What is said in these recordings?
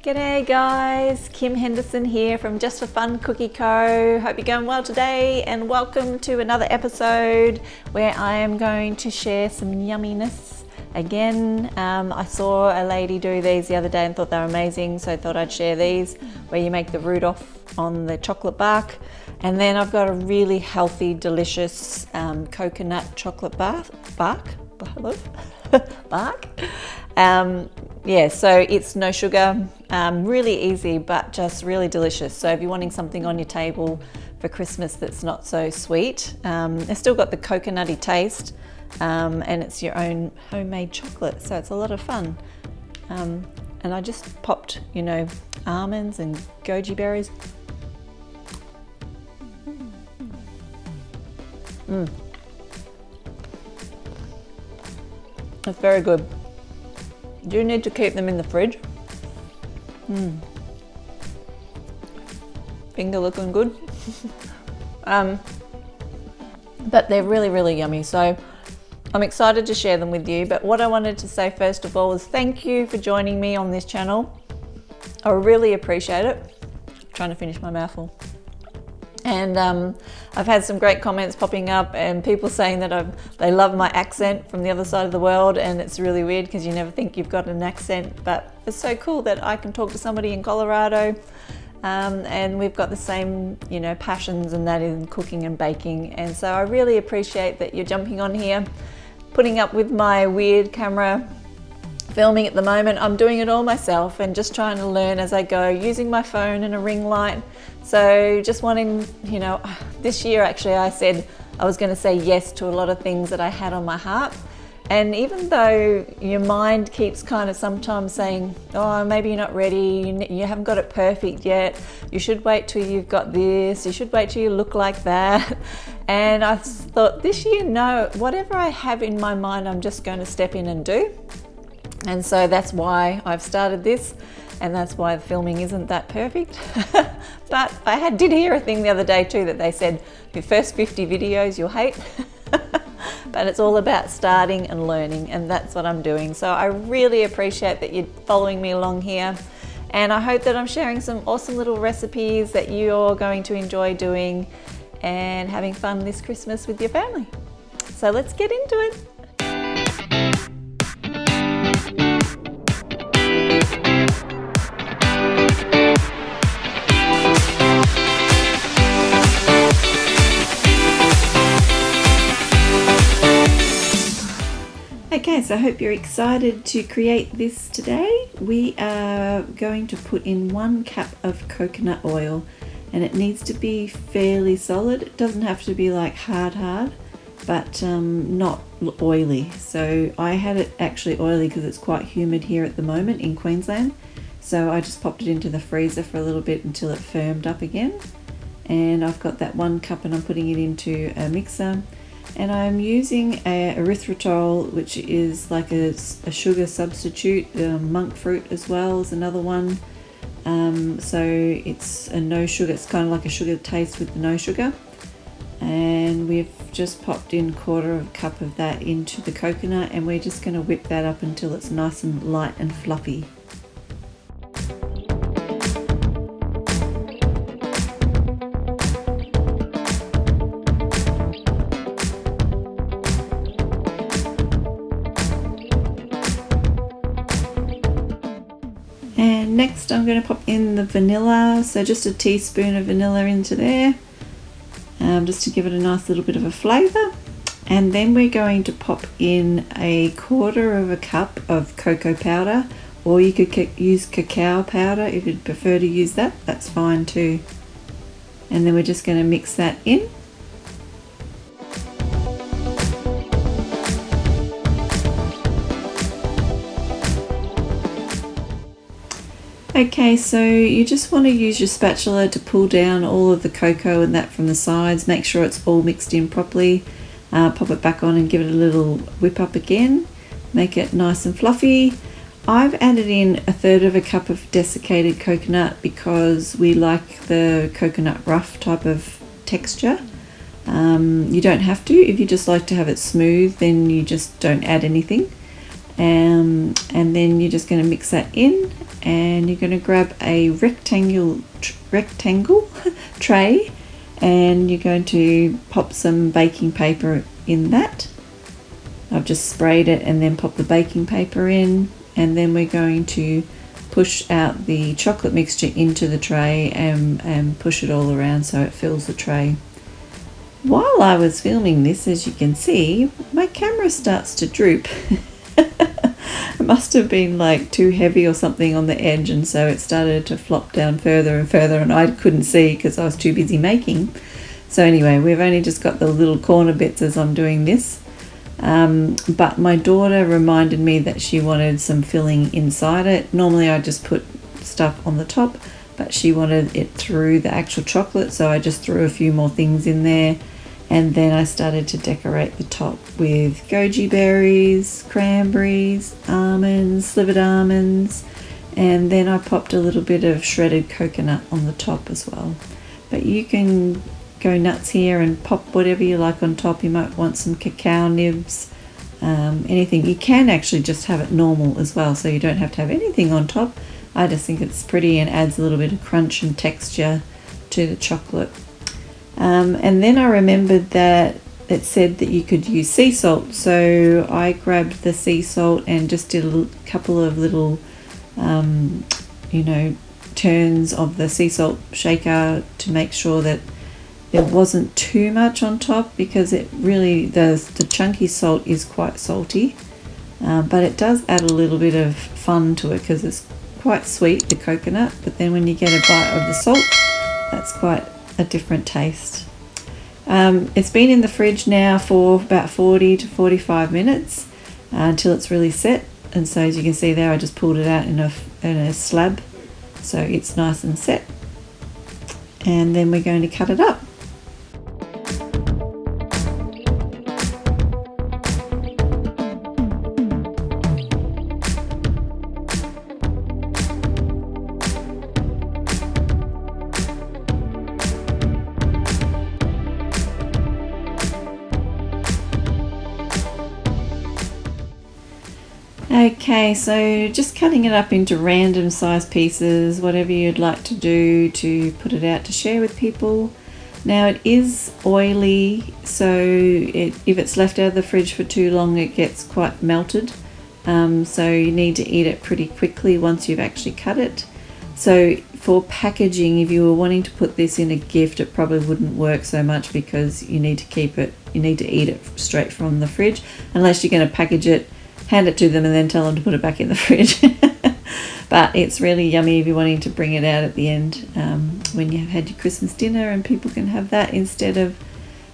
G'day guys, Kim Henderson here from Just for Fun Cookie Co. Hope you're going well today and welcome to another episode where I am going to share some yumminess again. I saw a lady do these the other day and thought they were amazing, so I thought I'd share these where you make the root off on the chocolate bark. And then I've got a really healthy, delicious coconut chocolate bark. Yeah, so it's no sugar, really easy, but just really delicious. So if you're wanting something on your table for Christmas that's not so sweet, it's still got the coconutty taste, and it's your own homemade chocolate, so it's a lot of fun. And I just popped, almonds and goji berries. It's very good. Do need to keep them in the fridge. Finger looking good. But they're really, really yummy. So I'm excited to share them with you. But what I wanted to say first of all is thank you for joining me on this channel. I really appreciate it. I'm trying to finish my mouthful. And I've had some great comments popping up and people saying that they love my accent from the other side of the world, and it's really weird because you never think you've got an accent, but it's so cool that I can talk to somebody in Colorado and we've got the same passions, and that in cooking and baking. And so I really appreciate that you're jumping on here, putting up with my weird camera filming at the moment. I'm doing it all myself and just trying to learn as I go, using my phone and a ring light. So just wanting, this year actually I said I was going to say yes to a lot of things that I had on my heart. And even though your mind keeps kind of sometimes saying, oh, maybe you're not ready, you haven't got it perfect yet, you should wait till you've got this, you should wait till you look like that. And I thought this year, no, whatever I have in my mind, I'm just going to step in and do. And so that's why I've started this, and that's why the filming isn't that perfect. But I did hear a thing the other day too that they said your first 50 videos you'll hate. But it's all about starting and learning, and that's what I'm doing. So I really appreciate that you're following me along here, and I hope that I'm sharing some awesome little recipes that you're going to enjoy doing and having fun this Christmas with your family. So let's get into it. Okay, so I hope you're excited to create this today. We are going to put in 1 cup of coconut oil, and it needs to be fairly solid. It doesn't have to be like hard, but not oily. So I had it actually oily because it's quite humid here at the moment in Queensland. So I just popped it into the freezer for a little bit until it firmed up again. And I've got that 1 cup and I'm putting it into a mixer. And I'm using erythritol, which is like a sugar substitute. Monk fruit as well is another one. So it's a no sugar, it's kind of like a sugar taste with the no sugar. And we've just popped in 1/4 cup of that into the coconut, and we're just going to whip that up until it's nice and light and fluffy. And next I'm going to pop in the vanilla, so just a teaspoon of vanilla into there, just to give it a nice little bit of a flavour. And then we're going to pop in 1/4 cup of cocoa powder, or you could use cacao powder if you'd prefer to use that, that's fine too. And then we're just going to mix that in. Okay, so you just want to use your spatula to pull down all of the cocoa and that from the sides. Make sure it's all mixed in properly. Pop it back on and give it a little whip up again. Make it nice and fluffy. I've added in 1/3 cup of desiccated coconut because we like the coconut rough type of texture. You don't have to. If you just like to have it smooth, then you just don't add anything. And then you're just going to mix that in, and you're going to grab a rectangle tray, and you're going to pop some baking paper in that. I've just sprayed it and then pop the baking paper in, and then we're going to push out the chocolate mixture into the tray and push it all around so it fills the tray. While I was filming this, as you can see, my camera starts to droop. It must have been like too heavy or something on the edge, and so it started to flop down further and further, and I couldn't see because I was too busy making. So anyway, we've only just got the little corner bits as I'm doing this. But my daughter reminded me that she wanted some filling inside it. Normally I just put stuff on the top, but she wanted it through the actual chocolate, so I just threw a few more things in there. And then I started to decorate the top with goji berries, cranberries, almonds, slivered almonds, and then I popped a little bit of shredded coconut on the top as well. But you can go nuts here and pop whatever you like on top. You might want some cacao nibs, anything. You can actually just have it normal as well, so you don't have to have anything on top. I just think it's pretty and adds a little bit of crunch and texture to the chocolate. And then I remembered that it said that you could use sea salt, so I grabbed the sea salt and just did a couple of little turns of the sea salt shaker to make sure that there wasn't too much on top, because it really does, the chunky salt is quite salty, but it does add a little bit of fun to it because it's quite sweet, the coconut, but then when you get a bite of the salt, that's quite a different taste. It's been in the fridge now for about 40 to 45 minutes until it's really set, and so as you can see there, I just pulled it out in a slab so it's nice and set, and then we're going to cut it up. Okay, so just cutting it up into random size pieces, whatever you'd like to do to put it out to share with people. Now it is oily, so if it's left out of the fridge for too long, it gets quite melted. So you need to eat it pretty quickly once you've actually cut it. So for packaging, if you were wanting to put this in a gift, it probably wouldn't work so much because you need to keep it, you need to eat it straight from the fridge, unless you're going to package it, hand it to them and then tell them to put it back in the fridge. But it's really yummy if you're wanting to bring it out at the end when you've had your Christmas dinner, and people can have that instead of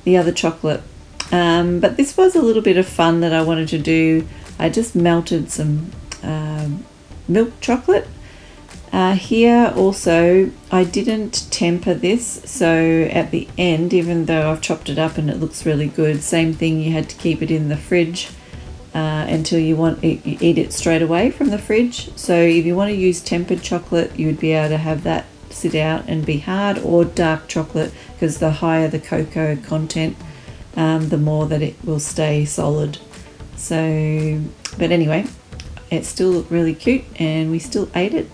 the other chocolate. But this was a little bit of fun that I wanted to do. I just melted some milk chocolate. Here also, I didn't temper this, so at the end, even though I've chopped it up and it looks really good, same thing, you had to keep it in the fridge until you eat it straight away from the fridge. So if you want to use tempered chocolate, you would be able to have that sit out and be hard, or dark chocolate, because the higher the cocoa content, the more that it will stay solid. So, but anyway, it's still really cute and we still ate it.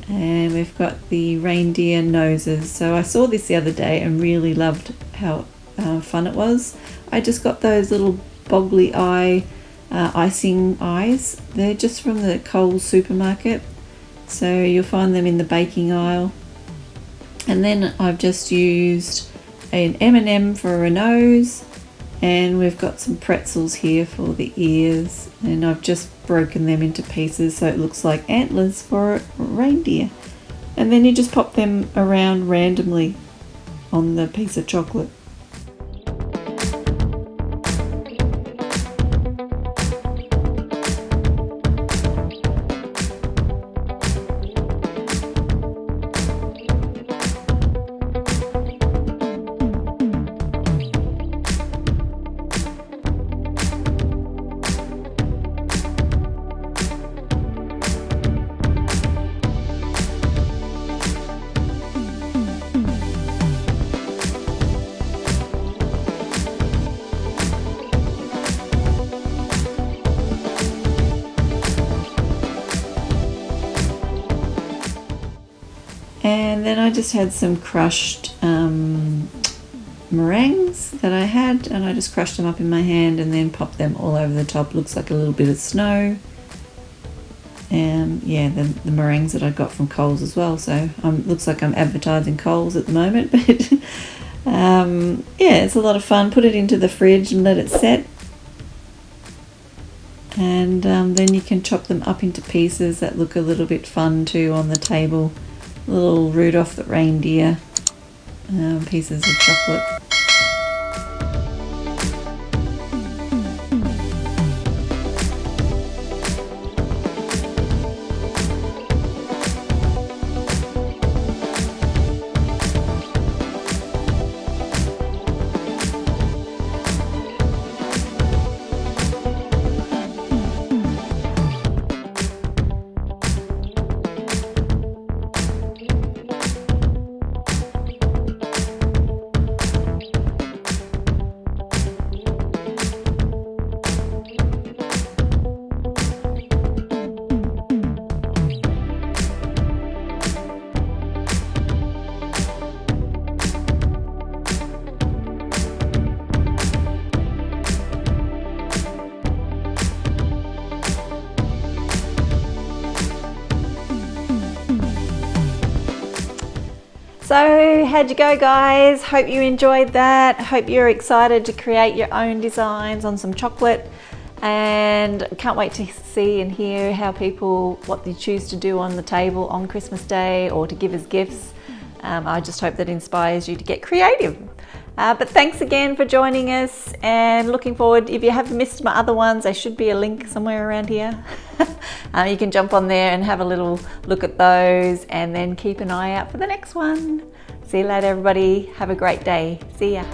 And we've got the reindeer noses. So I saw this the other day and really loved how fun it was. I just got those little boggly eye icing eyes. They're just from the Coles supermarket, so you'll find them in the baking aisle. And then I've just used an M&M for a nose, and we've got some pretzels here for the ears, and I've just broken them into pieces so it looks like antlers for a reindeer. And then you just pop them around randomly on the piece of chocolate. And then I just had some crushed meringues that I had, and I just crushed them up in my hand and then popped them all over the top. Looks like a little bit of snow. And yeah, the meringues that I got from Coles as well. So looks like I'm advertising Coles at the moment, but yeah, it's a lot of fun. Put it into the fridge and let it set. And then you can chop them up into pieces that look a little bit fun too on the table. Little Rudolph the reindeer pieces of chocolate. So how'd you go, guys? Hope you enjoyed that. Hope you're excited to create your own designs on some chocolate, and can't wait to see and hear how what they choose to do on the table on Christmas Day or to give as gifts. I just hope that inspires you to get creative. But thanks again for joining us, and looking forward. If you have missed my other ones, there should be a link somewhere around here. You can jump on there and have a little look at those, and then keep an eye out for the next one. See you later, everybody. Have a great day. See ya.